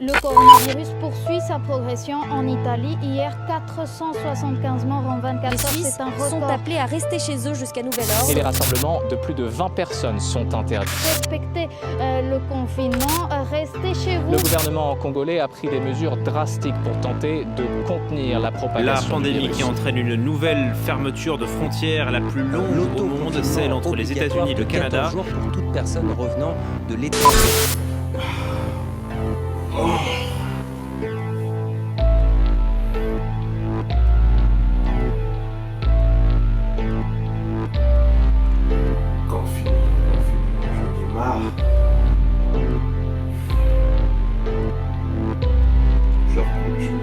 Le coronavirus poursuit sa progression en Italie. Hier, 475 morts en 24 heures. Les Suisses sont appelés à rester chez eux jusqu'à nouvel ordre. Et les rassemblements de plus de 20 personnes sont interdits. Respectez le confinement, restez chez vous. Le gouvernement congolais a pris des mesures drastiques pour tenter de contenir la propagation La pandémie du virus. qui entraîne une nouvelle fermeture de frontières, la plus longue au monde, celle entre les États-Unis et le Canada. Jours pour toute personne revenant de l'étranger. Confinement, j'en ai marre. Je reprends les choses.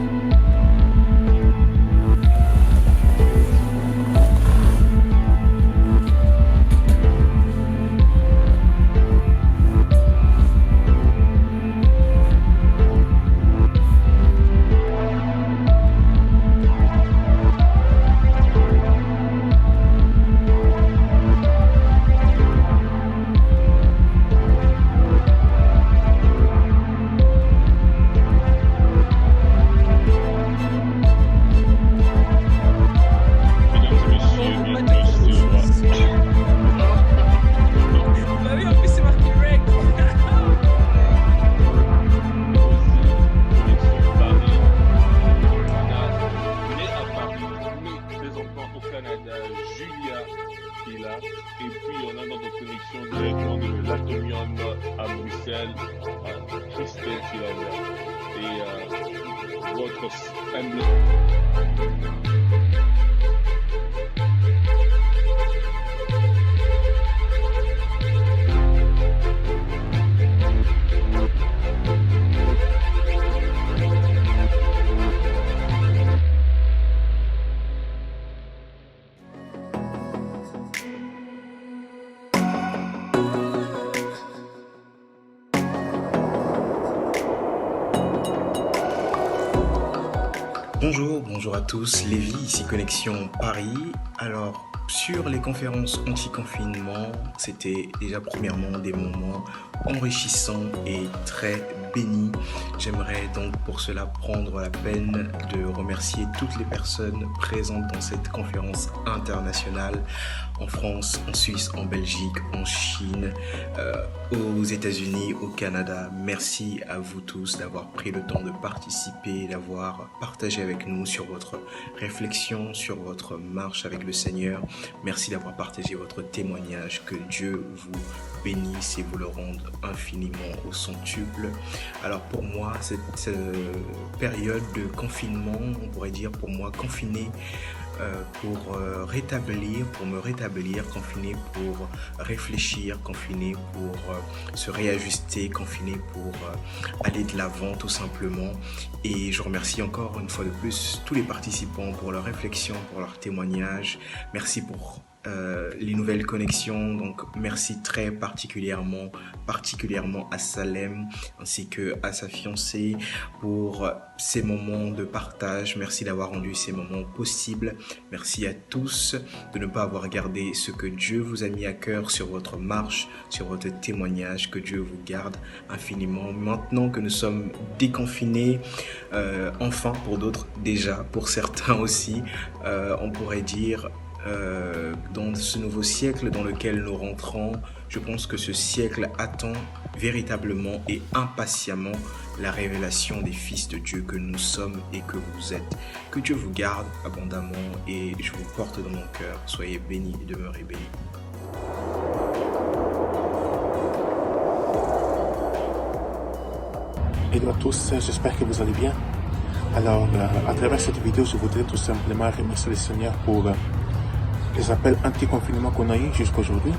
Julia qui est là. Et puis on a notre connexion directement de l'Atomium à Bruxelles, Christelle qui est là. Et votre humble. Bonjour à tous, Lévi, ici Connexion Paris. Alors, sur les conférences anti-confinement, c'était déjà premièrement des moments enrichissants et très bénis. J'aimerais donc pour cela prendre la peine de remercier toutes les personnes présentes dans cette conférence internationale en France, en Suisse, en Belgique, en Chine, aux États-Unis, au Canada. Merci à vous tous d'avoir pris le temps de participer, d'avoir partagé avec nous sur votre réflexion, sur votre marche avec le Seigneur. Merci d'avoir partagé votre témoignage. Que Dieu vous bénisse et vous le rende infiniment au centuple. Alors pour moi, cette période de confinement, on pourrait dire pour moi confiné, pour me rétablir, confiné pour réfléchir, confiné pour se réajuster, confiné pour aller de l'avant tout simplement. Et je remercie encore une fois de plus tous les participants pour leur réflexion, pour leur témoignage. Merci pour les nouvelles connexions, donc merci très particulièrement à Salem ainsi que à sa fiancée pour ces moments de partage. Merci d'avoir rendu ces moments possibles. Merci à tous de ne pas avoir gardé ce que Dieu vous a mis à cœur sur votre marche, sur votre témoignage. Que Dieu vous garde infiniment. Maintenant que nous sommes déconfinés, enfin pour d'autres déjà, pour certains aussi, on pourrait dire dans ce nouveau siècle dans lequel nous rentrons, je pense que ce siècle attend véritablement et impatiemment la révélation des fils de Dieu que nous sommes et que vous êtes. Que Dieu vous garde abondamment et je vous porte dans mon cœur. Soyez bénis et demeurez bénis. Hello à tous, j'espère que vous allez bien. Alors, à travers cette vidéo, je voudrais tout simplement remercier le Seigneur pour les appels anti-confinement qu'on a eu jusqu'à aujourd'hui,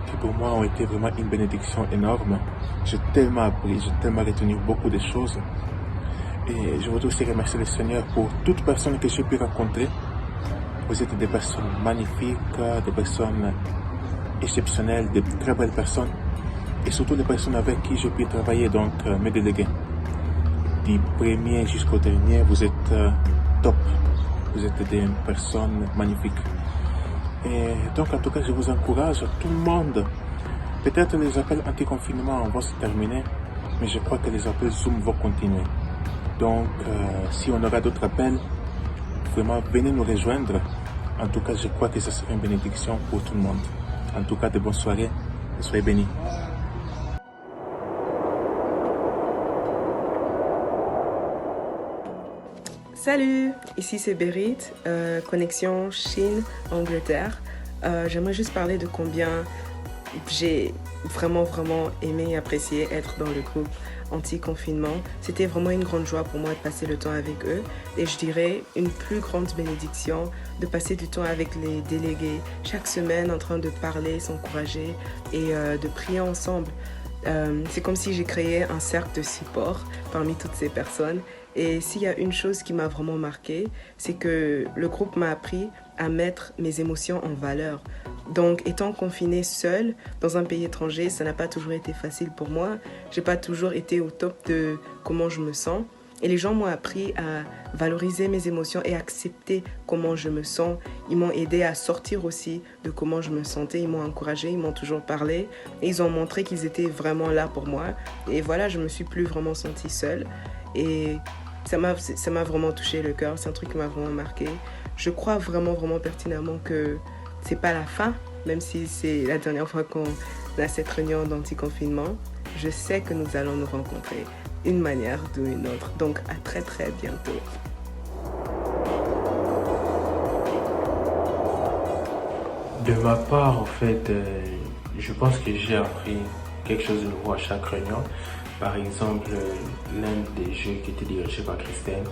qui pour moi ont été vraiment une bénédiction énorme. J'ai tellement appris, j'ai tellement retenu beaucoup de choses. Et je voudrais aussi remercier le Seigneur pour toute personne que j'ai pu rencontrer. Vous êtes des personnes magnifiques, des personnes exceptionnelles, de très belles personnes. Et surtout les personnes avec qui j'ai pu travailler, donc mes délégués. Du premier jusqu'au dernier, vous êtes top. Vous êtes des personnes magnifiques. Et donc, en tout cas, je vous encourage, tout le monde. Peut-être les appels anti-confinement vont se terminer, mais je crois que les appels Zoom vont continuer. Donc, si on aura d'autres appels, vraiment, venez nous rejoindre. En tout cas, je crois que ce sera une bénédiction pour tout le monde. En tout cas, de bonnes soirées. Soyez bénis. Salut, ici c'est Berit, connexion Chine-Angleterre. J'aimerais juste parler de combien j'ai vraiment aimé et apprécié être dans le groupe anti-confinement. C'était vraiment une grande joie pour moi de passer le temps avec eux et je dirais une plus grande bénédiction de passer du temps avec les délégués chaque semaine en train de parler, s'encourager et de prier ensemble. C'est comme si j'ai créé un cercle de support parmi toutes ces personnes. Et s'il y a une chose qui m'a vraiment marquée, c'est que le groupe m'a appris à mettre mes émotions en valeur. Donc, étant confinée seule dans un pays étranger, ça n'a pas toujours été facile pour moi. J'ai pas toujours été au top de comment je me sens. Et les gens m'ont appris à valoriser mes émotions et accepter comment je me sens. Ils m'ont aidé à sortir aussi de comment je me sentais. Ils m'ont encouragé, ils m'ont toujours parlé. Et ils ont montré qu'ils étaient vraiment là pour moi. Et voilà, je me suis plus vraiment sentie seule. Et ça m'a vraiment touché le cœur. C'est un truc qui m'a vraiment marqué. Je crois vraiment pertinemment que c'est pas la fin, même si c'est la dernière fois qu'on a cette réunion d'anti-confinement. Je sais que nous allons nous rencontrer d'une manière ou d'une autre. Donc à très bientôt. De ma part, en fait, je pense que j'ai appris quelque chose de nouveau à chaque réunion. Par exemple, l'un des jeux qui était dirigé par Christelle,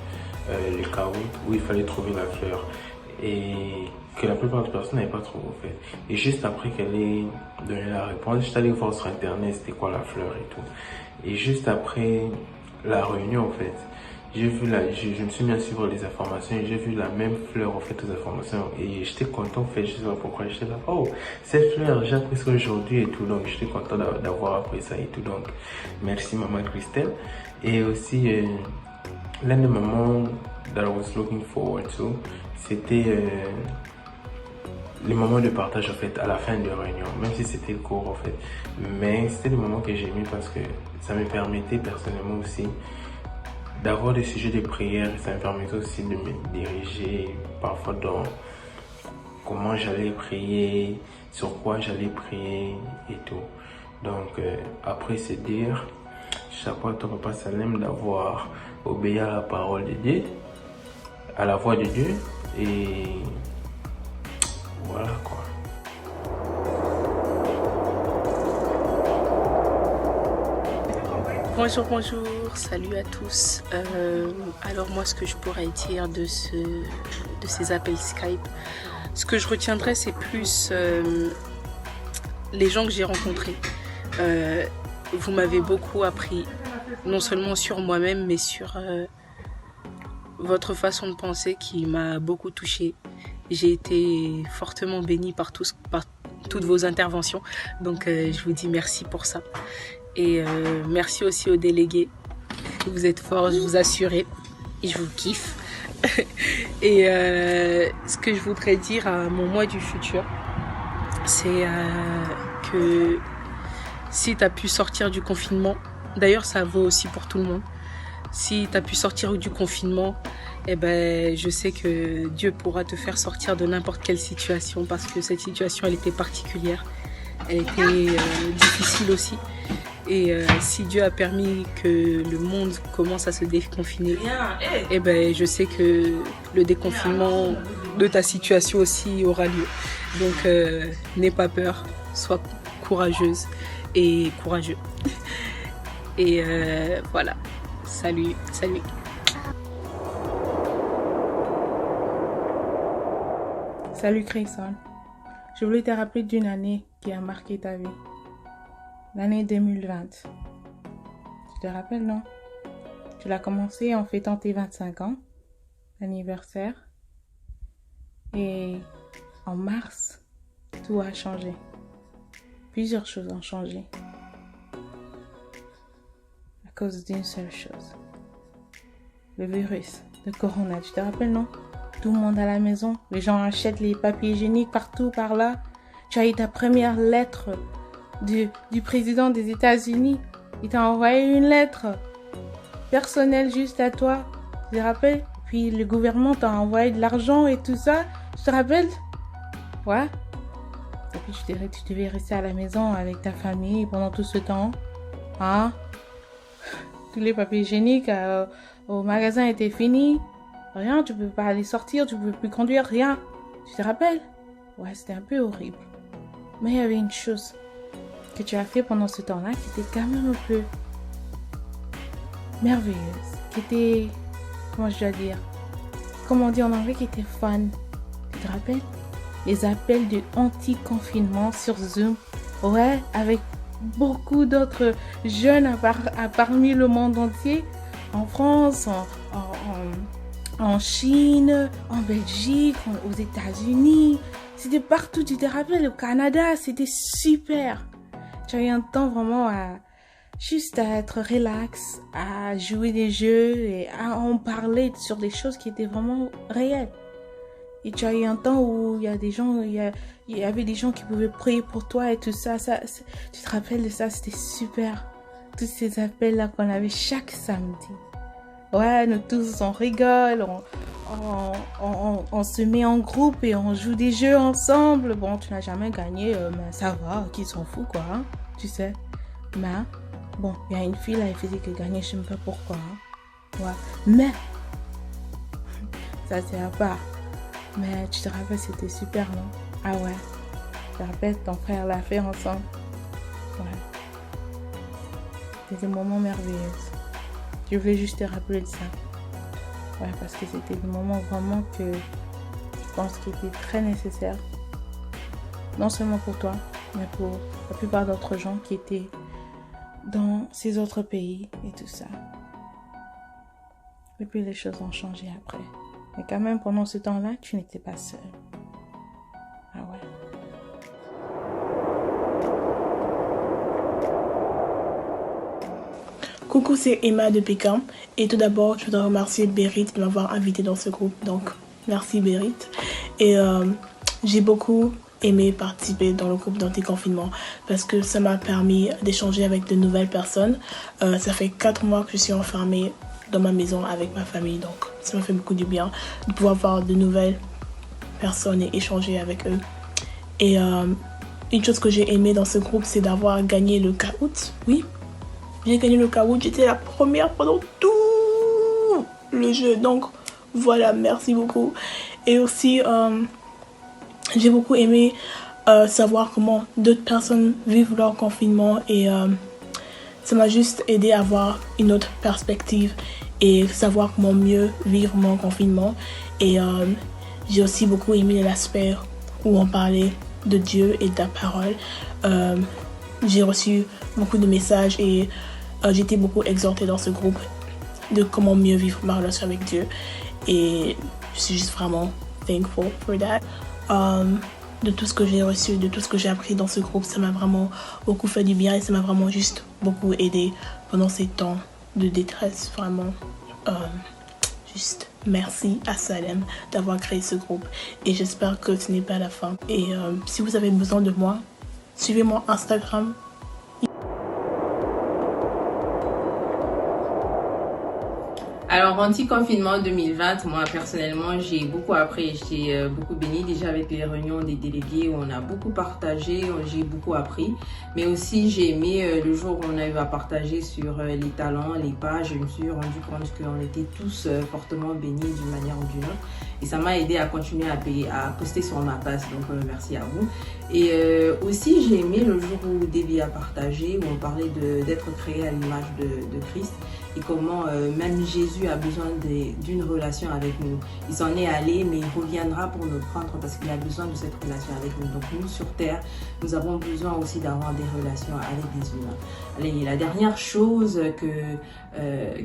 le chaos, où il fallait trouver la fleur. Et que la plupart des personnes n'avaient pas trouvé, en fait. Et juste après qu'elle ait donné la réponse, j'étais allé voir sur internet c'était quoi la fleur et tout. Et juste après la réunion, en fait, j'ai vu je me suis mis à suivre les informations et j'ai vu la même fleur, en fait, aux informations. Et j'étais content, en fait, je sais pas pourquoi. J'étais là, oh, cette fleur, j'ai appris ça aujourd'hui et tout. Donc, j'étais content d'avoir appris ça et tout. Donc, merci, maman Christelle. Et aussi, l'un des moments that I was looking forward to, c'était les moments de partage, en fait, à la fin de la réunion, même si c'était court, en fait. Mais c'était des moments que j'ai aimé parce que ça me permettait personnellement aussi d'avoir des sujets de prière. Ça me permettait aussi de me diriger parfois dans comment j'allais prier, sur quoi j'allais prier et tout. Donc, après se dire, chapeau à toi, Papa Salem, d'avoir obéi à la parole de Dieu, à la voix de Dieu. Et voilà quoi. Bonjour, salut à tous. Alors moi, ce que je pourrais dire de ces appels Skype, ce que je retiendrai, c'est plus les gens que j'ai rencontrés. Vous m'avez beaucoup appris, non seulement sur moi-même, mais sur votre façon de penser qui m'a beaucoup touchée. J'ai été fortement bénie par toutes vos interventions, donc je vous dis merci pour ça. Et merci aussi aux délégués. Vous êtes forts, je vous assure, et je vous kiffe. Et ce que je voudrais dire à mon moi du futur, c'est que si tu as pu sortir du confinement, d'ailleurs ça vaut aussi pour tout le monde, si tu as pu sortir du confinement, eh ben, je sais que Dieu pourra te faire sortir de n'importe quelle situation, parce que cette situation, elle était particulière, elle était difficile aussi. Et si Dieu a permis que le monde commence à se déconfiner, eh ben, je sais que le déconfinement de ta situation aussi aura lieu. Donc, n'aie pas peur, sois courageuse et courageux. Et voilà, salut. Salut Crayson, je voulais te rappeler d'une année qui a marqué ta vie. L'année 2020. Tu te rappelles, non? Tu l'as commencé en fêtant tes 25 ans, l'anniversaire. Et en mars, tout a changé. Plusieurs choses ont changé. À cause d'une seule chose. Le virus, le corona. Tu te rappelles, non? Tout le monde à la maison. Les gens achètent les papiers hygiéniques partout, par là. Tu as eu ta première lettre du président des États-Unis Il t'a envoyé une lettre personnelle juste à toi. Tu te rappelles? Puis le gouvernement t'a envoyé de l'argent et tout ça. Tu te rappelles? Ouais. Et puis tu devais rester à la maison avec ta famille pendant tout ce temps. Hein? Tous les papiers hygiéniques au magasin étaient finis. Rien, tu peux pas aller sortir, tu peux plus conduire, rien. Tu te rappelles? Ouais, c'était un peu horrible. Mais il y avait une chose que tu as fait pendant ce temps-là qui était quand même un peu merveilleuse. Qui était, comment je dois dire? Comment on dit en anglais, qui était fun. Tu te rappelles? Les appels de anti-confinement sur Zoom. Ouais, avec beaucoup d'autres jeunes parmi le monde entier. En France, en Chine, en Belgique, aux États-Unis. C'était partout, tu te rappelles, au Canada, c'était super. Tu as eu un temps vraiment juste à être relax, à jouer des jeux et à en parler sur des choses qui étaient vraiment réelles. Et tu as eu un temps où il y avait des gens qui pouvaient prier pour toi et tout ça. Tu te rappelles de ça, c'était super. Tous ces appels-là qu'on avait chaque samedi. Ouais, nous tous, on rigole, on se met en groupe et on joue des jeux ensemble. Bon, tu n'as jamais gagné, mais ça va, qui s'en fout, quoi, hein, tu sais. Mais, bon, il y a une fille là, elle faisait que gagner, je ne sais pas pourquoi. Hein. Ouais, mais, ça c'est à part. Mais tu te rappelles, c'était super, non? Ah ouais, tu te rappelles, ton frère l'a fait ensemble. Ouais. C'était des moments merveilleux. Je voulais juste te rappeler de ça. Ouais, parce que c'était des moments vraiment que je pense qu'ils étaient très nécessaires. Non seulement pour toi, mais pour la plupart d'autres gens qui étaient dans ces autres pays et tout ça. Et puis les choses ont changé après. Mais quand même, pendant ce temps-là, tu n'étais pas seule. Ah ouais. Coucou, c'est Emma de Pékin. Et tout d'abord, je voudrais remercier Berit de m'avoir invité dans ce groupe. Donc, merci Berit. Et j'ai beaucoup aimé participer dans le groupe d'anti-confinement parce que ça m'a permis d'échanger avec de nouvelles personnes. Ça fait 4 mois que je suis enfermée dans ma maison avec ma famille. Donc, ça m'a fait beaucoup du bien de pouvoir voir de nouvelles personnes et échanger avec eux. Et une chose que j'ai aimé dans ce groupe, c'est d'avoir gagné le Kahoot. Oui. J'ai gagné le Kahoot, j'étais la première pendant tout le jeu. Donc voilà, merci beaucoup. Et aussi, j'ai beaucoup aimé savoir comment d'autres personnes vivent leur confinement. Et ça m'a juste aidé à avoir une autre perspective et savoir comment mieux vivre mon confinement. Et j'ai aussi beaucoup aimé l'aspect où on parlait de Dieu et de la parole. J'ai reçu beaucoup de messages et j'étais beaucoup exhortée dans ce groupe de comment mieux vivre ma relation avec Dieu. Et je suis juste vraiment thankful for that. De tout ce que j'ai reçu, de tout ce que j'ai appris dans ce groupe, ça m'a vraiment beaucoup fait du bien et ça m'a vraiment juste beaucoup aidé pendant ces temps de détresse. Vraiment, juste merci à Salem d'avoir créé ce groupe. Et j'espère que ce n'est pas la fin. Et si vous avez besoin de moi, suivez mon Instagram. Alors, anti-confinement 2020, moi personnellement, j'ai beaucoup appris, j'ai beaucoup béni déjà avec les réunions des délégués où on a beaucoup partagé, j'ai beaucoup appris. Mais aussi, j'ai aimé le jour où on a eu à partager sur les talents, les pages. Je me suis rendu compte qu'on était tous fortement bénis d'une manière ou d'une autre. Et ça m'a aidé à continuer à poster sur ma page, donc merci à vous. Et aussi, j'ai aimé le jour où Debbie a partagé, où on parlait d'être créé à l'image de Christ. Et comment même Jésus a besoin d'une relation avec nous. Il s'en est allé, mais il reviendra pour nous prendre parce qu'il a besoin de cette relation avec nous. Donc nous, sur Terre, nous avons besoin aussi d'avoir des relations avec des humains. Allez, la dernière chose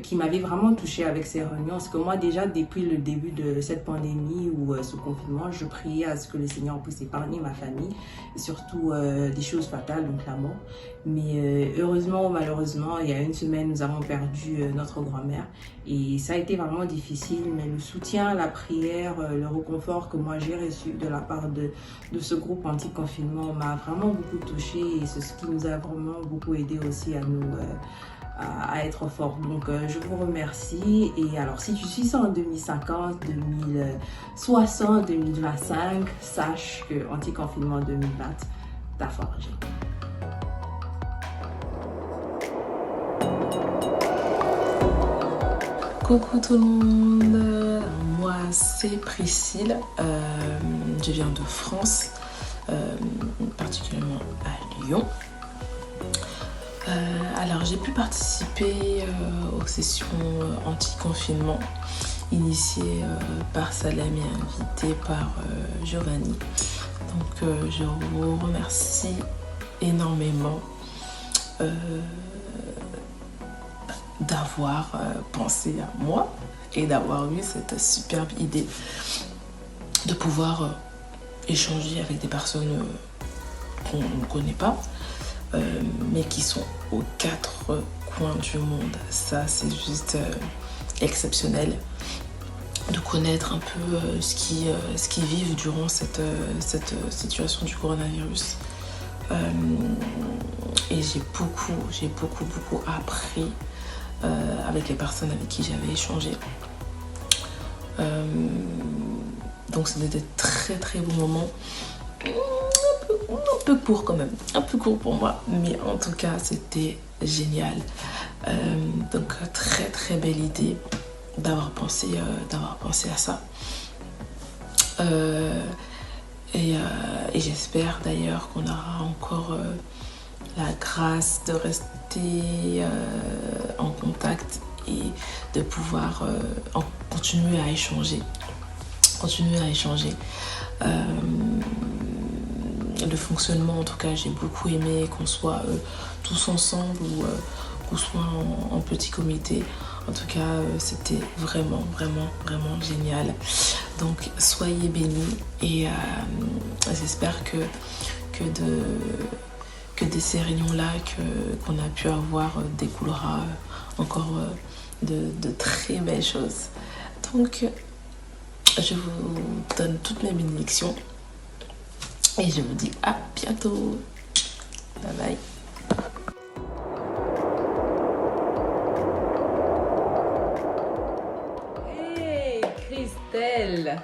qui m'avait vraiment touchée avec ces réunions, c'est que moi déjà, depuis le début de cette pandémie ou ce confinement, je priais à ce que le Seigneur puisse épargner ma famille, et surtout des choses fatales, donc la mort. Mais heureusement ou malheureusement, il y a une semaine, nous avons perdu notre grand-mère et Et ça a été vraiment difficile, mais le soutien, la prière, le réconfort que moi j'ai reçu de la part de ce groupe anti-confinement m'a vraiment beaucoup touchée et c'est ce qui nous a vraiment beaucoup aidé aussi à être forts. Donc je vous remercie. Et alors si tu suis ça en 2050, 2060, 2025, sache que anti-confinement 2020 t'a forgé. Coucou tout le monde, moi c'est Priscille, je viens de France, particulièrement à Lyon. Alors j'ai pu participer aux sessions anti-confinement initiées par Salam et invitées par Giovanni. Donc je vous remercie énormément d'avoir pensé à moi et d'avoir eu cette superbe idée de pouvoir échanger avec des personnes qu'on ne connaît pas, mais qui sont aux quatre coins du monde. Ça, c'est juste exceptionnel de connaître un peu ce qu'ils vivent durant cette situation du coronavirus. Et j'ai beaucoup appris avec les personnes avec qui j'avais échangé. Donc c'était des très beaux moments. Un peu court quand même, un peu court pour moi, mais en tout cas c'était génial. Donc très belle idée d'avoir pensé à ça. Et j'espère d'ailleurs qu'on aura encore la grâce de rester en contact et de pouvoir continuer à échanger. Le fonctionnement, en tout cas, j'ai beaucoup aimé qu'on soit tous ensemble ou qu'on soit en petit comité. En tout cas, c'était vraiment génial. Donc, soyez bénis et j'espère que de ces réunions-là qu'on a pu avoir découlera encore de très belles choses. Donc, je vous donne toutes mes bénédictions et je vous dis à bientôt. Bye bye. Hey Christelle,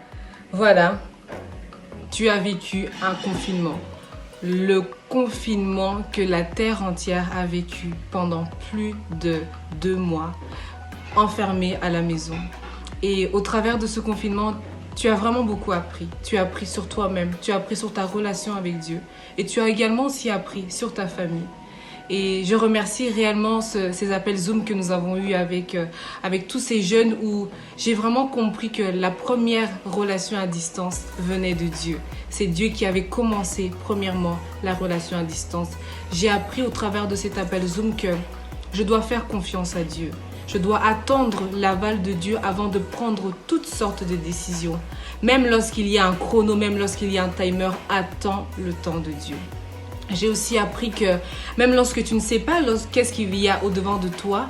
voilà, tu as vécu un confinement. Le confinement que la terre entière a vécu pendant plus de 2 mois, enfermée à la maison. Et au travers de ce confinement, tu as vraiment beaucoup appris. Tu as appris sur toi-même, tu as appris sur ta relation avec Dieu. Et tu as également aussi appris sur ta famille. Et je remercie réellement ces appels Zoom que nous avons eus avec tous ces jeunes où j'ai vraiment compris que la première relation à distance venait de Dieu. C'est Dieu qui avait commencé premièrement la relation à distance. J'ai appris au travers de cet appel Zoom que je dois faire confiance à Dieu. Je dois attendre l'aval de Dieu avant de prendre toutes sortes de décisions. Même lorsqu'il y a un chrono, même lorsqu'il y a un timer, attends le temps de Dieu. J'ai aussi appris que même lorsque tu ne sais pas qu'est-ce qu'il y a au-devant de toi,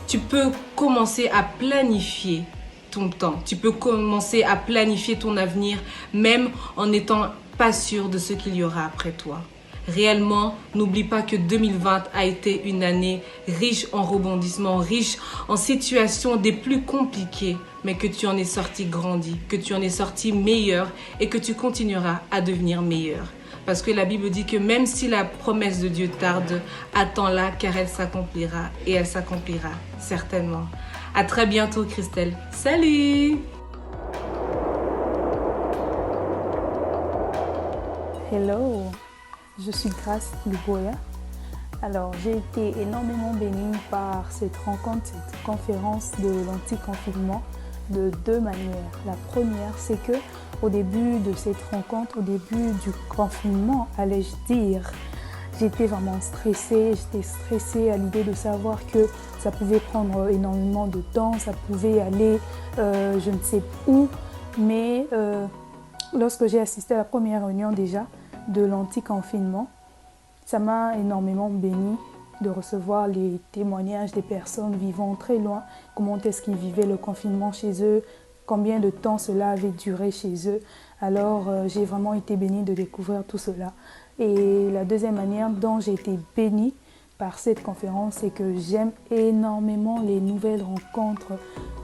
tu peux commencer à planifier ton temps. Tu peux commencer à planifier ton avenir, même en n'étant pas sûr de ce qu'il y aura après toi. Réellement, n'oublie pas que 2020 a été une année riche en rebondissements, riche en situations des plus compliquées, mais que tu en es sorti grandi, que tu en es sorti meilleur et que tu continueras à devenir meilleur. Parce que la Bible dit que même si la promesse de Dieu tarde, attends-la car elle s'accomplira et elle s'accomplira certainement. À très bientôt Christelle. Salut! Hello, je suis Grace Luboya. Alors, j'ai été énormément bénie par cette rencontre, cette conférence de l'anti-confinement de 2 manières. La première, c'est que au début de cette rencontre, au début du confinement, allais-je dire, j'étais vraiment stressée. J'étais stressée à l'idée de savoir que ça pouvait prendre énormément de temps, ça pouvait aller je ne sais où. Mais lorsque j'ai assisté à la première réunion déjà de l'anti-confinement, ça m'a énormément bénie de recevoir les témoignages des personnes vivant très loin, comment est-ce qu'ils vivaient le confinement chez eux, combien de temps cela avait duré chez eux. Alors j'ai vraiment été bénie de découvrir tout cela. Et la deuxième manière dont j'ai été bénie par cette conférence, c'est que j'aime énormément les nouvelles rencontres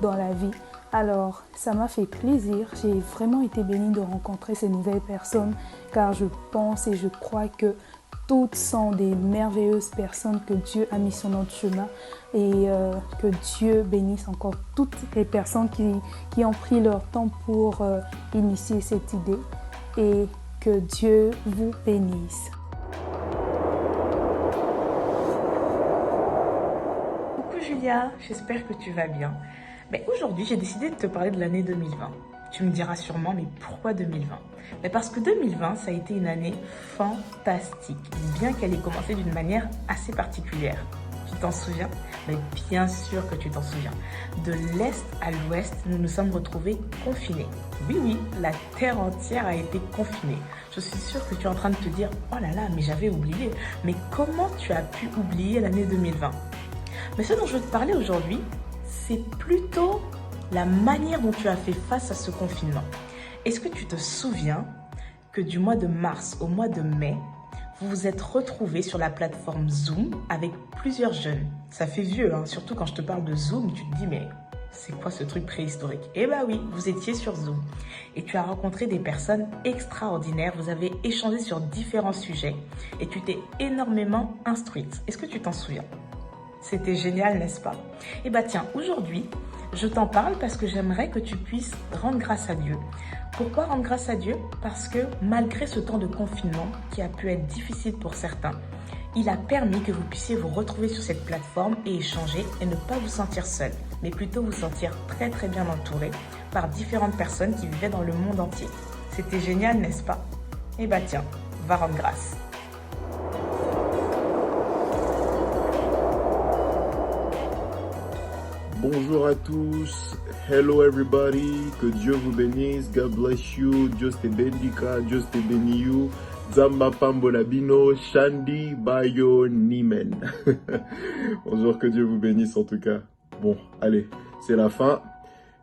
dans la vie. Alors, ça m'a fait plaisir, j'ai vraiment été bénie de rencontrer ces nouvelles personnes car je pense et je crois que toutes sont des merveilleuses personnes que Dieu a mis sur notre chemin et que Dieu bénisse encore toutes les personnes qui ont pris leur temps pour initier cette idée et que Dieu vous bénisse. Coucou Julia, j'espère que tu vas bien. Mais aujourd'hui, j'ai décidé de te parler de l'année 2020. Tu me diras sûrement, mais pourquoi 2020? Mais parce que 2020, ça a été une année fantastique, bien qu'elle ait commencé d'une manière assez particulière. Tu t'en souviens? Mais bien sûr que tu t'en souviens. De l'Est à l'Ouest, nous nous sommes retrouvés confinés. Oui, la terre entière a été confinée. Je suis sûre que tu es en train de te dire « Oh là là, mais j'avais oublié ». Mais comment tu as pu oublier l'année 2020? Mais ce dont je veux te parler aujourd'hui, c'est plutôt la manière dont tu as fait face à ce confinement. Est-ce que tu te souviens que du mois de mars au mois de mai, vous vous êtes retrouvés sur la plateforme Zoom avec plusieurs jeunes? Ça fait vieux, hein, surtout quand je te parle de Zoom, tu te dis mais c'est quoi ce truc préhistorique? Eh bien oui, vous étiez sur Zoom et tu as rencontré des personnes extraordinaires, vous avez échangé sur différents sujets et tu t'es énormément instruite. Est-ce que tu t'en souviens? C'était génial, n'est-ce pas? Eh bien tiens, aujourd'hui, je t'en parle parce que j'aimerais que tu puisses rendre grâce à Dieu. Pourquoi rendre grâce à Dieu? Parce que malgré ce temps de confinement qui a pu être difficile pour certains, il a permis que vous puissiez vous retrouver sur cette plateforme et échanger et ne pas vous sentir seul, mais plutôt vous sentir très très bien entouré par différentes personnes qui vivaient dans le monde entier. C'était génial, n'est-ce pas? Eh bien tiens, va rendre grâce. Bonjour à tous, hello everybody, que Dieu vous bénisse, God bless you, Dios te bendiga, Dios te béni you, Zamba Pambolabino, Shandi Bayo Nimen. Bonjour, que Dieu vous bénisse en tout cas. Bon, allez, c'est la fin,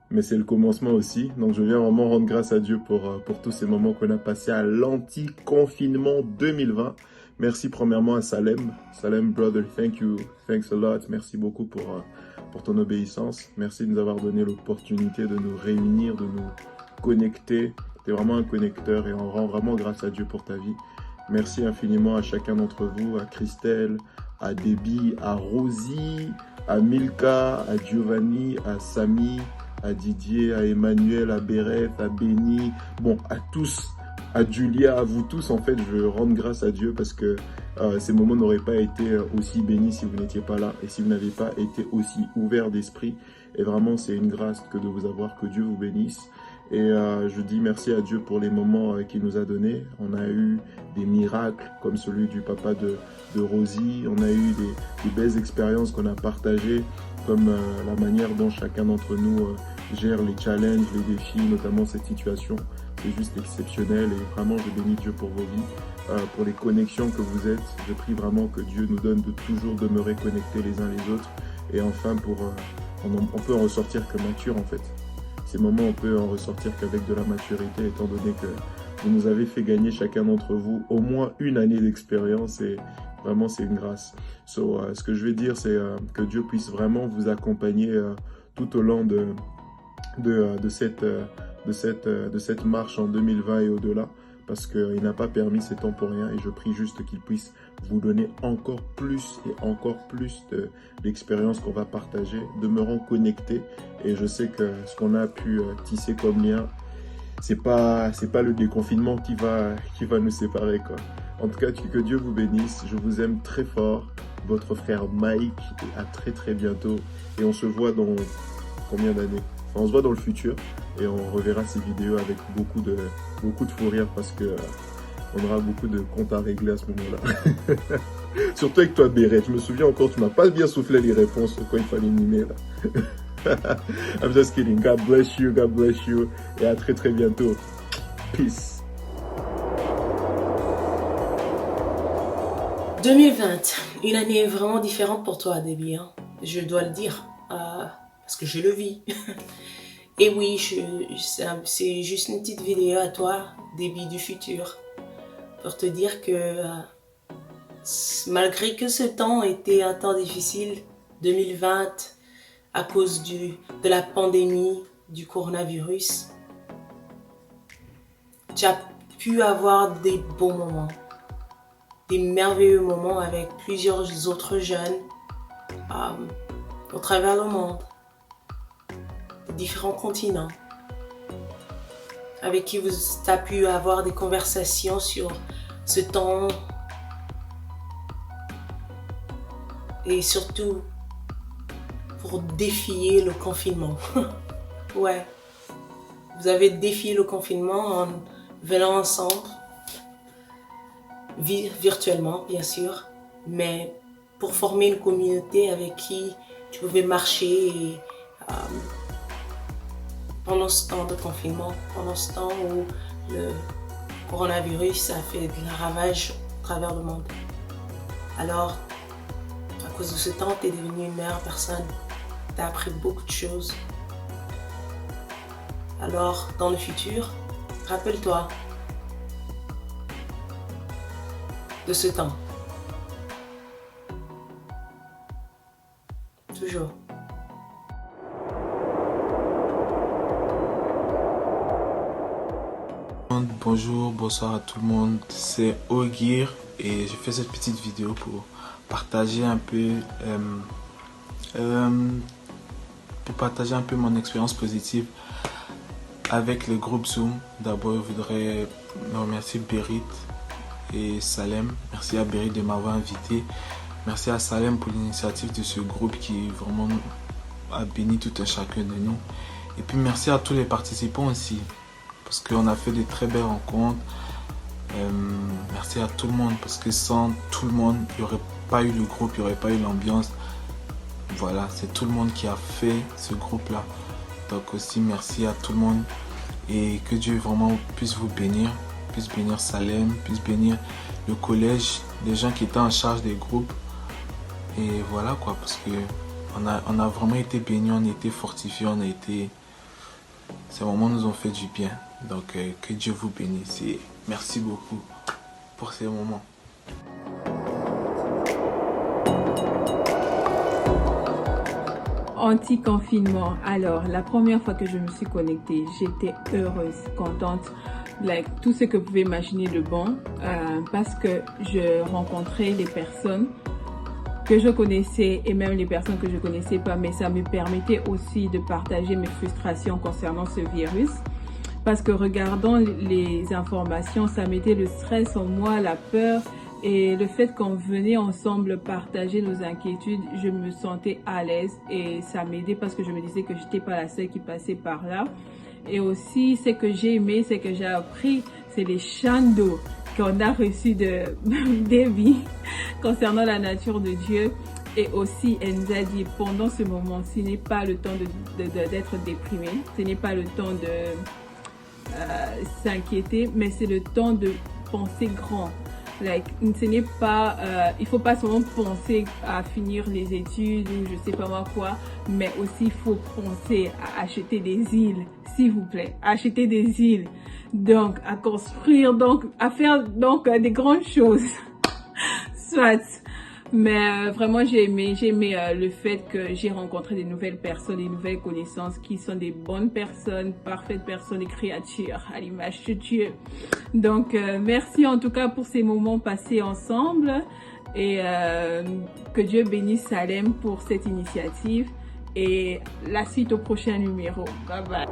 mais c'est le commencement aussi, donc je viens vraiment rendre grâce à Dieu pour tous ces moments qu'on a passés à l'anti-confinement 2020. Merci premièrement à Salem, brother, thanks a lot, merci beaucoup pour ton obéissance. Merci de nous avoir donné l'opportunité de nous réunir, de nous connecter. Tu es vraiment un connecteur et on rend vraiment grâce à Dieu pour ta vie. Merci infiniment à chacun d'entre vous, à Christelle, à Debbie, à Rosie, à Milka, à Giovanni, à Samy, à Didier, à Emmanuel, à Béreth, à Béni, bon, à tous, à Julia, à vous tous. En fait, je veux rendre grâce à Dieu parce que ces moments n'auraient pas été aussi bénis si vous n'étiez pas là et si vous n'avez pas été aussi ouvert d'esprit. Et vraiment, c'est une grâce que de vous avoir, que Dieu vous bénisse. Et je dis merci à Dieu pour les moments qu'il nous a donnés. On a eu des miracles comme celui du papa de Rosie. On a eu des belles expériences qu'on a partagées, comme la manière dont chacun d'entre nous gère les challenges, les défis, notamment cette situation. C'est juste exceptionnel et vraiment je bénis Dieu pour vos vies, pour les connexions que vous êtes. Je prie vraiment que Dieu nous donne de toujours demeurer connectés les uns les autres. Et enfin, on peut en ressortir que mature en fait. Ces moments, on peut en ressortir qu'avec de la maturité, étant donné que vous nous avez fait gagner chacun d'entre vous au moins une année d'expérience et vraiment c'est une grâce. Ce que je vais dire, c'est que Dieu puisse vraiment vous accompagner tout au long de cette marche en 2020 et au-delà, parce qu'il n'a pas permis ces temps pour rien et je prie juste qu'il puisse vous donner encore plus et encore plus d'expériences qu'on va partager, demeurant connectés. Et je sais que ce qu'on a pu tisser comme lien, c'est pas le déconfinement qui va nous séparer, quoi. En tout cas, que Dieu vous bénisse. Je vous aime très fort. Votre frère Mike, et à très très bientôt. Et on se voit dans combien d'années? Enfin, on se voit dans le futur et on reverra ces vidéos avec beaucoup de fou rire parce que on aura beaucoup de comptes à régler à ce moment-là. Surtout avec toi, Bérette. Je me souviens encore, tu m'as pas bien soufflé les réponses quand il fallait mimer là. I'm just kidding. God bless you, God bless you. Et à très très bientôt. Peace. 2020, une année vraiment différente pour toi, Debbie, hein. Je dois le dire, parce que je le vis. Et oui, c'est juste une petite vidéo à toi, Debbie du futur, pour te dire que malgré que ce temps était un temps difficile, 2020, à cause de la pandémie, du coronavirus, tu as pu avoir des bons moments, des merveilleux moments avec plusieurs autres jeunes au travers le monde, de différents continents, avec qui tu as pu avoir des conversations sur ce temps et surtout pour défier le confinement. Ouais, vous avez défié le confinement en venant ensemble, virtuellement bien sûr, mais pour former une communauté avec qui tu pouvais marcher et, pendant ce temps de confinement, pendant ce temps où le coronavirus a fait de la ravage à travers le monde. Alors, à cause de ce temps, tu es devenue une meilleure personne, tu as appris beaucoup de choses. Alors, dans le futur, rappelle-toi de ce temps. Toujours. Bonjour, bonsoir à tout le monde, c'est Ogir et j'ai fait cette petite vidéo pour partager un peu mon expérience positive avec le groupe Zoom. D'abord, je voudrais remercier Berit et Salem. Merci à Berit de m'avoir invité. Merci à Salem pour l'initiative de ce groupe qui vraiment a béni tout un chacun de nous. Et puis merci à tous les participants aussi, parce qu'on a fait de très belles rencontres. Merci à tout le monde, parce que sans tout le monde, il n'y aurait pas eu le groupe, il n'y aurait pas eu l'ambiance. Voilà, c'est tout le monde qui a fait ce groupe-là. Donc aussi, merci à tout le monde. Et que Dieu vraiment puisse vous bénir, puisse bénir Salem, puisse bénir le collège, les gens qui étaient en charge des groupes. Et voilà quoi, parce que on a vraiment été bénis, on a été fortifiés, on a été... Ces moments nous ont fait du bien. Donc que Dieu vous bénisse et merci beaucoup pour ces moments. Anti-confinement. Alors, la première fois que je me suis connectée, j'étais heureuse, contente. Tout ce que vous pouvez imaginer de bon, parce que je rencontrais les personnes que je connaissais et même les personnes que je connaissais pas, mais ça me permettait aussi de partager mes frustrations concernant ce virus. Parce que regardant les informations, ça mettait le stress en moi, la peur. Et le fait qu'on venait ensemble partager nos inquiétudes, je me sentais à l'aise et ça m'aidait parce que je me disais que je n'étais pas la seule qui passait par là. Et aussi, ce que j'ai aimé, ce que j'ai appris, c'est les chandos qu'on a reçus de Debbie concernant la nature de Dieu. Et aussi, elle nous a dit, pendant ce moment, ce n'est pas le temps d'être déprimé, ce n'est pas le temps de s'inquiéter, mais c'est le temps de penser grand. Ce n'est pas, il faut pas seulement penser à finir les études ou je sais pas moi quoi, mais aussi il faut penser à acheter des îles, s'il vous plaît, acheter des îles, donc à construire, donc à faire donc des grandes choses, soit. Mais vraiment j'ai aimé le fait que j'ai rencontré des nouvelles personnes, des nouvelles connaissances qui sont des bonnes personnes, parfaites personnes et créatures à l'image de Dieu. Donc merci en tout cas pour ces moments passés ensemble et que Dieu bénisse Salem pour cette initiative et la suite au prochain numéro. Bye bye.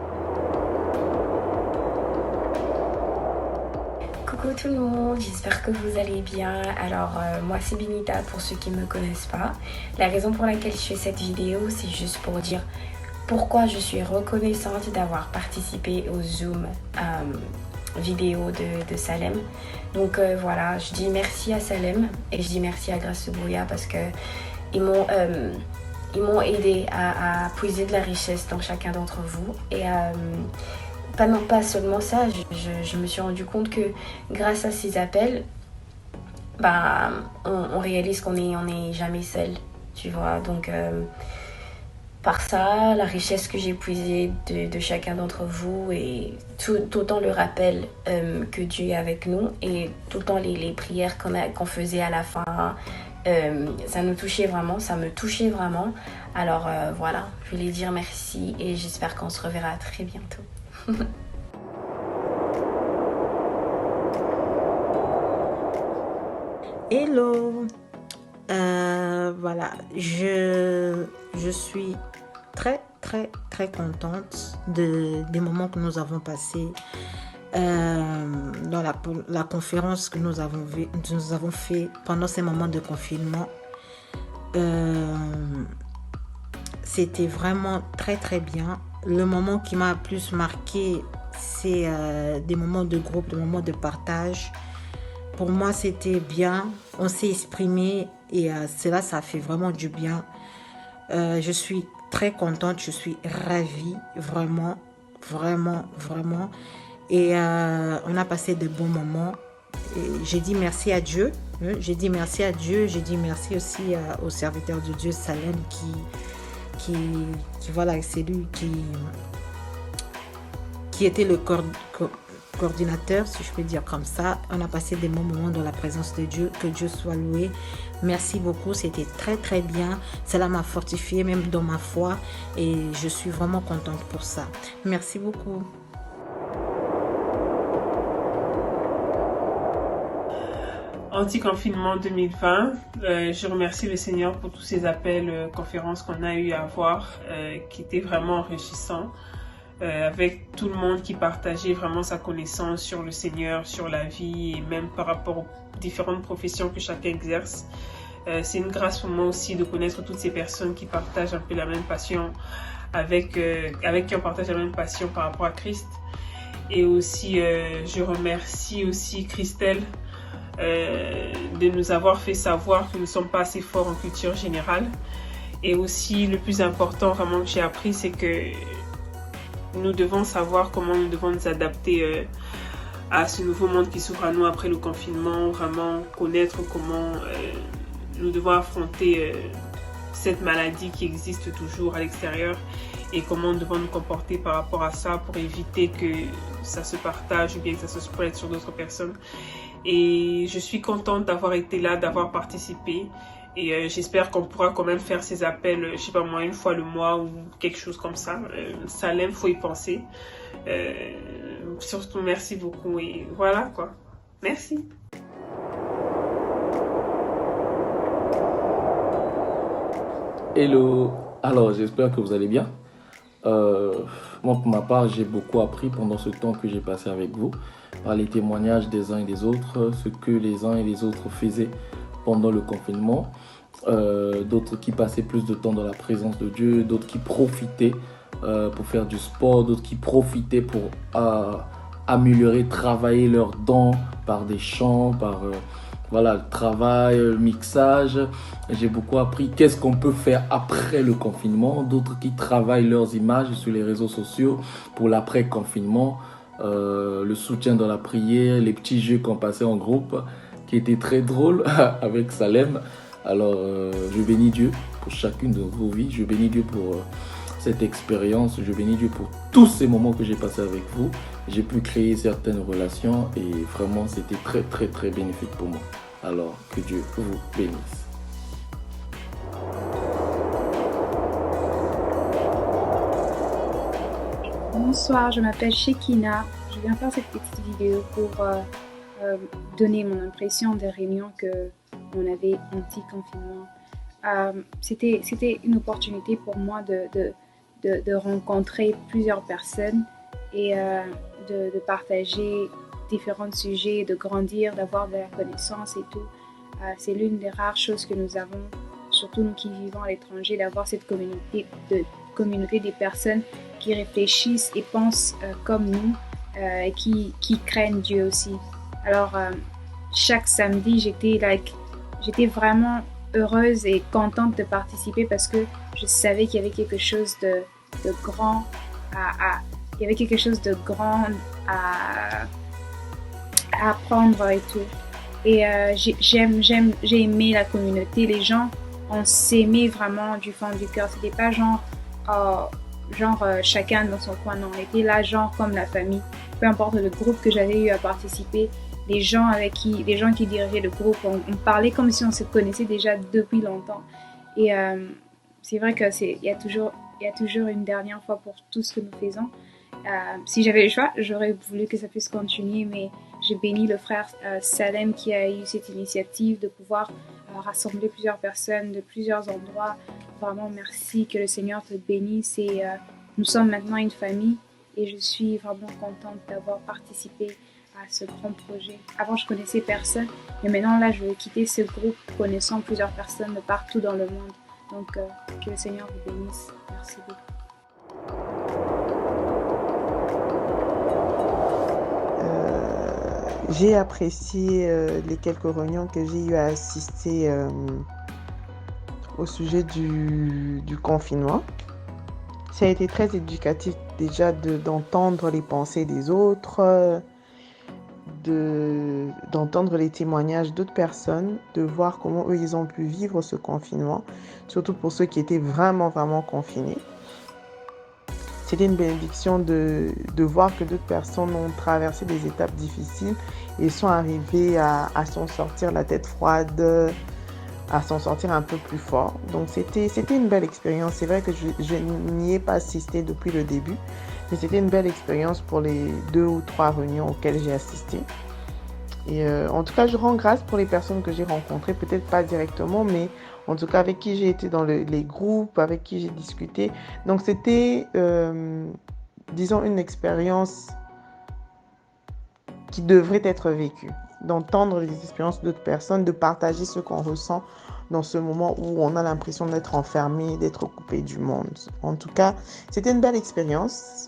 Coucou tout le monde, j'espère que vous allez bien. Alors moi c'est Benita pour ceux qui ne me connaissent pas. La raison pour laquelle je fais cette vidéo, c'est juste pour dire pourquoi je suis reconnaissante d'avoir participé au Zoom vidéo de Salem. Donc voilà, je dis merci à Salem et je dis merci à Grâce Brouillard parce que ils m'ont aidé à puiser de la richesse dans chacun d'entre vous et pas seulement ça, je me suis rendu compte que grâce à ces appels, on réalise qu'on n'est jamais seul, tu vois. Donc, par ça, la richesse que j'ai puisée de chacun d'entre vous et tout autant le rappel que Dieu est avec nous et tout autant les prières qu'on faisait à la fin, ça nous touchait vraiment, ça me touchait vraiment. Alors voilà, je voulais dire merci et j'espère qu'on se reverra très bientôt. Hello, voilà, je suis très contente des moments que nous avons passés dans la conférence que nous avons fait pendant ces moments de confinement. C'était vraiment très bien. Le moment qui m'a plus marqué, c'est des moments de groupe, des moments de partage. Pour moi, c'était bien. On s'est exprimé et cela, ça fait vraiment du bien. Je suis très contente, je suis ravie, vraiment. Et on a passé de bons moments. Et j'ai dit merci à Dieu. J'ai dit merci à Dieu. J'ai dit merci aussi au serviteur de Dieu, Salem, qui voilà, c'est lui qui était le coordinateur, si je peux dire comme ça. On a passé des bons moments dans la présence de Dieu. Que Dieu soit loué. Merci beaucoup, c'était très bien. Cela m'a fortifié même dans ma foi et je suis vraiment contente pour ça. Merci beaucoup. Anti-confinement 2020, je remercie le Seigneur pour tous ces appels, conférences qu'on a eu à avoir, qui étaient vraiment enrichissants. Avec tout le monde qui partageait vraiment sa connaissance sur le Seigneur, sur la vie et même par rapport aux différentes professions que chacun exerce. C'est une grâce pour moi aussi de connaître toutes ces personnes qui partagent un peu la même passion, avec qui on partage la même passion par rapport à Christ. Et aussi, je remercie aussi Christelle de nous avoir fait savoir que nous ne sommes pas assez forts en culture générale. Et aussi, le plus important vraiment que j'ai appris, c'est que nous devons savoir comment nous devons nous adapter à ce nouveau monde qui s'ouvre à nous après le confinement, vraiment connaître comment nous devons affronter cette maladie qui existe toujours à l'extérieur et comment nous devons nous comporter par rapport à ça pour éviter que ça se partage ou bien que ça se spread sur d'autres personnes. Et je suis contente d'avoir été là, d'avoir participé. Et j'espère qu'on pourra quand même faire ces appels, je sais pas moi, une fois le mois ou quelque chose comme ça. Salem, faut y penser. Surtout, merci beaucoup. Et voilà quoi. Merci. Hello. Alors, j'espère que vous allez bien. Moi, pour ma part, j'ai beaucoup appris pendant ce temps que j'ai passé avec vous, par les témoignages des uns et des autres, ce que les uns et les autres faisaient pendant le confinement, d'autres qui passaient plus de temps dans la présence de Dieu, d'autres qui profitaient pour faire du sport, d'autres qui profitaient pour améliorer, travailler leurs dons par des chants, par voilà, le travail, le mixage. J'ai beaucoup appris qu'est-ce qu'on peut faire après le confinement, d'autres qui travaillent leurs images sur les réseaux sociaux pour l'après-confinement, le soutien dans la prière, les petits jeux qu'on passait en groupe, qui était très drôle avec Salem. Alors, je bénis Dieu pour chacune de vos vies. Je bénis Dieu pour cette expérience. Je bénis Dieu pour tous ces moments que j'ai passés avec vous. J'ai pu créer certaines relations et vraiment, c'était très bénéfique pour moi. Alors, que Dieu vous bénisse. Bonsoir, je m'appelle Shekina. Je viens faire cette petite vidéo pour donner mon impression des réunions qu'on avait anti-confinement. C'était une opportunité pour moi de rencontrer plusieurs personnes et de partager différents sujets, de grandir, d'avoir de la connaissance et tout. C'est l'une des rares choses que nous avons, surtout nous qui vivons à l'étranger, d'avoir cette communauté des personnes qui réfléchissent et pensent comme nous et qui craignent Dieu aussi. Alors, chaque samedi, j'étais vraiment heureuse et contente de participer parce que je savais qu'il y avait quelque chose de grand il y avait quelque chose de grand à apprendre et tout. Et j'ai aimé la communauté. Les gens, on s'aimait vraiment du fond du cœur. C'était pas chacun dans son coin. Non, on était là genre comme la famille. Peu importe le groupe que j'avais eu à participer, les gens qui dirigeaient le groupe, on parlait comme si on se connaissait déjà depuis longtemps. Et c'est vrai que il y a toujours une dernière fois pour tout ce que nous faisons. Si j'avais le choix, j'aurais voulu que ça puisse continuer, mais j'ai béni le frère Salem qui a eu cette initiative de pouvoir rassembler plusieurs personnes de plusieurs endroits. Vraiment, merci, que le Seigneur te bénisse. Et nous sommes maintenant une famille et je suis vraiment contente d'avoir participé à ce grand projet. Avant, je connaissais personne, mais maintenant, là, je vais quitter ce groupe connaissant plusieurs personnes de partout dans le monde. Donc, que le Seigneur vous bénisse. Merci beaucoup. J'ai apprécié les quelques réunions que j'ai eu à assister au sujet du confinement. Ça a été très éducatif déjà d'entendre les pensées des autres, d'entendre les témoignages d'autres personnes, de voir comment eux ils ont pu vivre ce confinement, surtout pour ceux qui étaient vraiment confinés. C'était une bénédiction de voir que d'autres personnes ont traversé des étapes difficiles et sont arrivées à s'en sortir la tête froide, à s'en sortir un peu plus fort. Donc c'était une belle expérience. C'est vrai que je n'y ai pas assisté depuis le début, mais c'était une belle expérience pour les 2 ou 3 réunions auxquelles j'ai assisté. Et en tout cas, je rends grâce pour les personnes que j'ai rencontrées, peut-être pas directement, mais en tout cas avec qui j'ai été dans les groupes, avec qui j'ai discuté. Donc c'était, disons, une expérience qui devrait être vécue, d'entendre les expériences d'autres personnes, de partager ce qu'on ressent dans ce moment où on a l'impression d'être enfermé, d'être coupé du monde. En tout cas, c'était une belle expérience,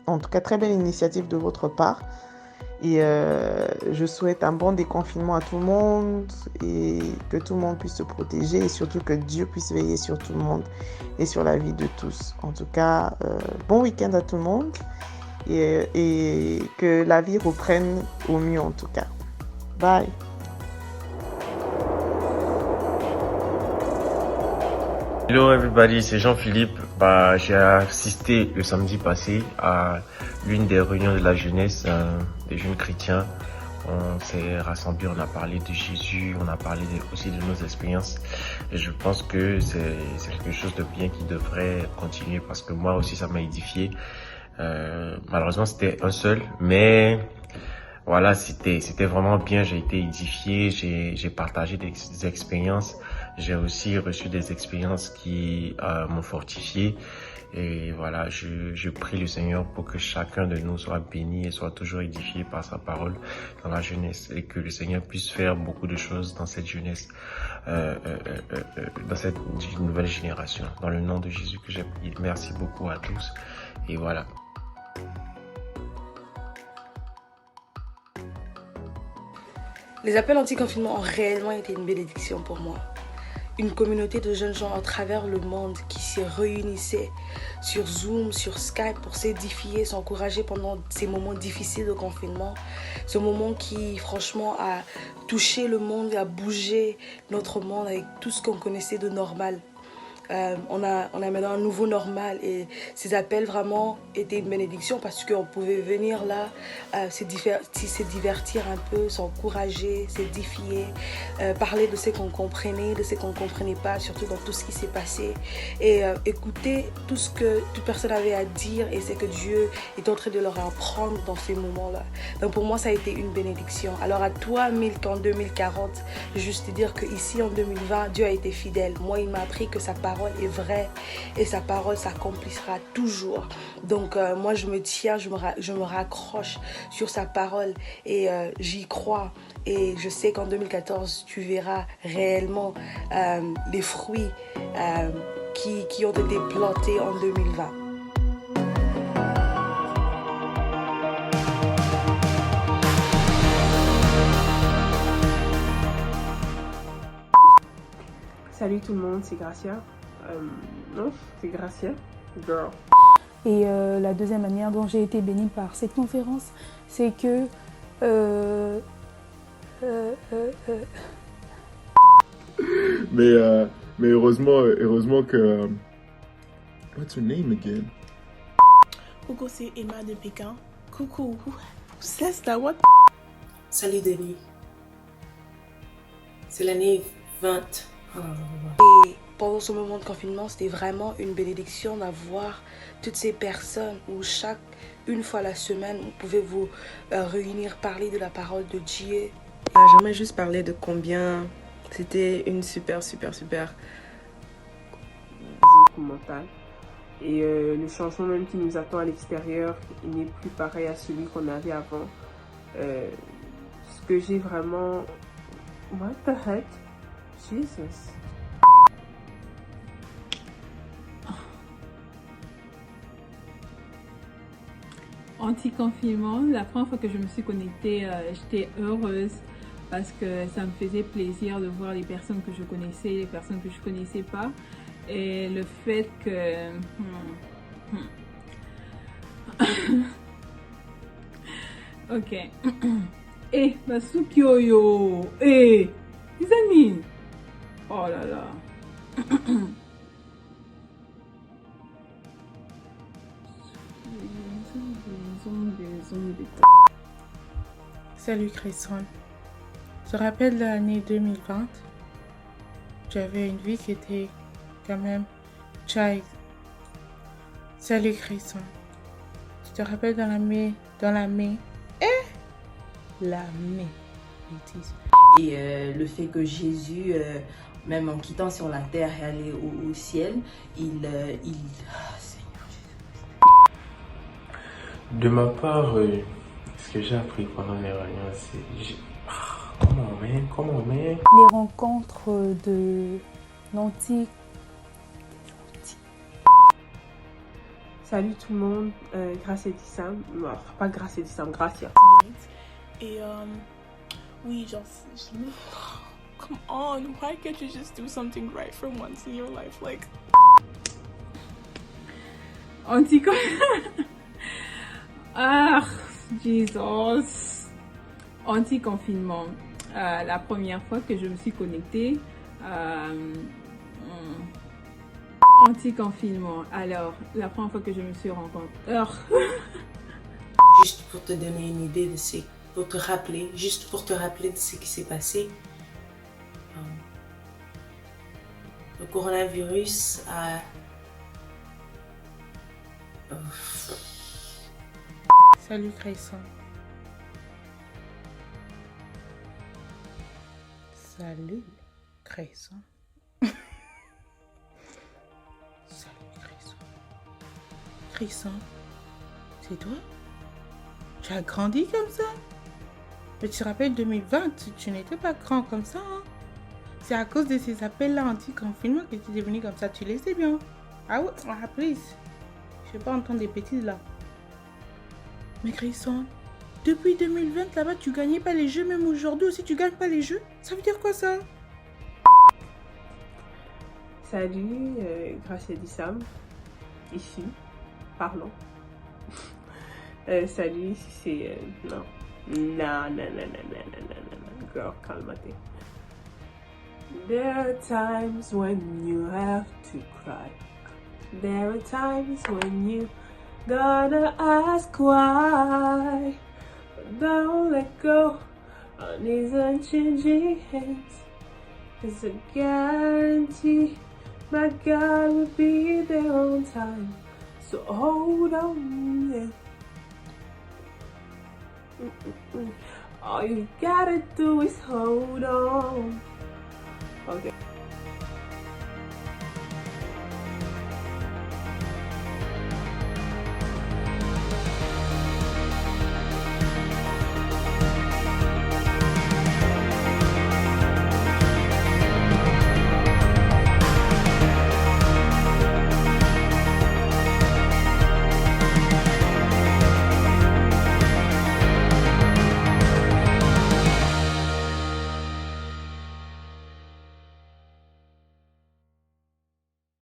en tout cas très belle initiative de votre part. Et je souhaite un bon déconfinement à tout le monde et que tout le monde puisse se protéger et surtout que Dieu puisse veiller sur tout le monde et sur la vie de tous. En tout cas, bon week-end à tout le monde et que la vie reprenne au mieux en tout cas. Bye. Hello everybody, c'est Jean-Philippe. J'ai assisté le samedi passé à l'une des réunions de la jeunesse des jeunes chrétiens. On s'est rassemblés, on a parlé de Jésus, on a parlé aussi de nos expériences. Et je pense que c'est quelque chose de bien qui devrait continuer parce que moi aussi ça m'a édifié. Malheureusement c'était un seul, mais voilà, c'était vraiment bien. J'ai été édifié, j'ai partagé des expériences. J'ai aussi reçu des expériences qui m'ont fortifié. Et voilà, je prie le Seigneur pour que chacun de nous soit béni et soit toujours édifié par sa parole dans la jeunesse. Et que le Seigneur puisse faire beaucoup de choses dans cette jeunesse, dans cette nouvelle génération. Dans le nom de Jésus que j'ai prié. Merci beaucoup à tous. Et voilà. Les appels anti-confinement ont réellement été une bénédiction pour moi. Une communauté de jeunes gens à travers le monde qui se réunissaient sur Zoom, sur Skype pour s'édifier, s'encourager pendant ces moments difficiles de confinement. Ce moment qui, franchement, a touché le monde et a bougé notre monde avec tout ce qu'on connaissait de normal. On a maintenant un nouveau normal et ces appels vraiment étaient une bénédiction parce qu'on pouvait venir là, se divertir un peu, s'encourager, s'édifier, parler de ce qu'on comprenait, de ce qu'on ne comprenait pas, surtout dans tout ce qui s'est passé et écouter tout ce que toute personne avait à dire et c'est que Dieu est en train de leur apprendre dans ces moments-là. Donc pour moi ça a été une bénédiction. Alors à toi Milk en 2040, juste te dire qu'ici en 2020 Dieu a été fidèle. Moi il m'a appris que sa parole est vraie et sa parole s'accomplira toujours. Donc moi je me tiens, je me raccroche sur sa parole et j'y crois et je sais qu'en 2014 tu verras réellement les fruits qui ont été plantés en 2020. Salut tout le monde, c'est Gracia. Non, c'est Gracia, girl. Et la deuxième manière dont j'ai été bénie par cette conférence, c'est que Mais heureusement que... What's her name again? Coucou, c'est Emma de Pékin. Coucou, who says that? What? Salut Denis. C'est l'année 20. Et pendant ce moment de confinement, c'était vraiment une bénédiction d'avoir toutes ces personnes où une fois la semaine, vous pouvez vous réunir, parler de la parole de Dieu. J'aimerais juste parler de combien c'était une super mentale. Et le changement même qui nous attend à l'extérieur, il n'est plus pareil à celui qu'on avait avant. Ce que j'ai vraiment... What the heck? Jesus. Anti-confinement, la première fois que je me suis connectée, j'étais heureuse parce que ça me faisait plaisir de voir les personnes que je connaissais, les personnes que je ne connaissais pas. Et le fait que... Ok. Eh, Basukioyo. Eh, Izanine. Oh là là. Salut Cresson. Je te rappelle de l'année 2020. J'avais une vie qui était quand même child. Salut Cresson. Tu te rappelles dans la mai. Bêtise. Et le fait que Jésus, même en quittant sur la terre et aller au ciel, il Seigneur Jésus. De ma part, ce que j'ai appris pendant les réunions, c'est... Comment, man? Les rencontres de l'antique. Salut tout le monde, Gracia Dissam. Pas Gracia Dissam, Gracia. Et oui, genre, come on, why can't you just do something right for once in your life, like? Ah, Jesus. Anti-confinement. La première fois que je me suis connectée, anti-confinement. Alors, la première fois que je me suis rencontrée. Juste pour te donner une idée de ce, pour te rappeler de ce qui s'est passé. Le coronavirus a... Salut Cresson. Salut Cresson. Salut Cresson. Cresson, c'est toi? Tu as grandi comme ça? Mais tu te rappelles 2020, tu n'étais pas grand comme ça. Hein? C'est à cause de ces appels-là anti-confinement que tu es devenu comme ça. Tu le sais bien. Ah ouais, please. Je ne vais pas entendre des bêtises là. Mais Cresson, depuis 2020 là-bas, tu gagnais pas les jeux. Même aujourd'hui aussi, tu gagnes pas les jeux. Ça veut dire quoi ça? Salut, Gracia Dissam. Ici, parlons. Salut, ici c'est... non. Non. Girl, calme-toi. There are times when you have to cry. There are times when you gotta ask why. But don't let go on these unchanging hands. It's a guarantee my God will be there on time. So hold on, yeah. All you gotta do is hold on. Okay.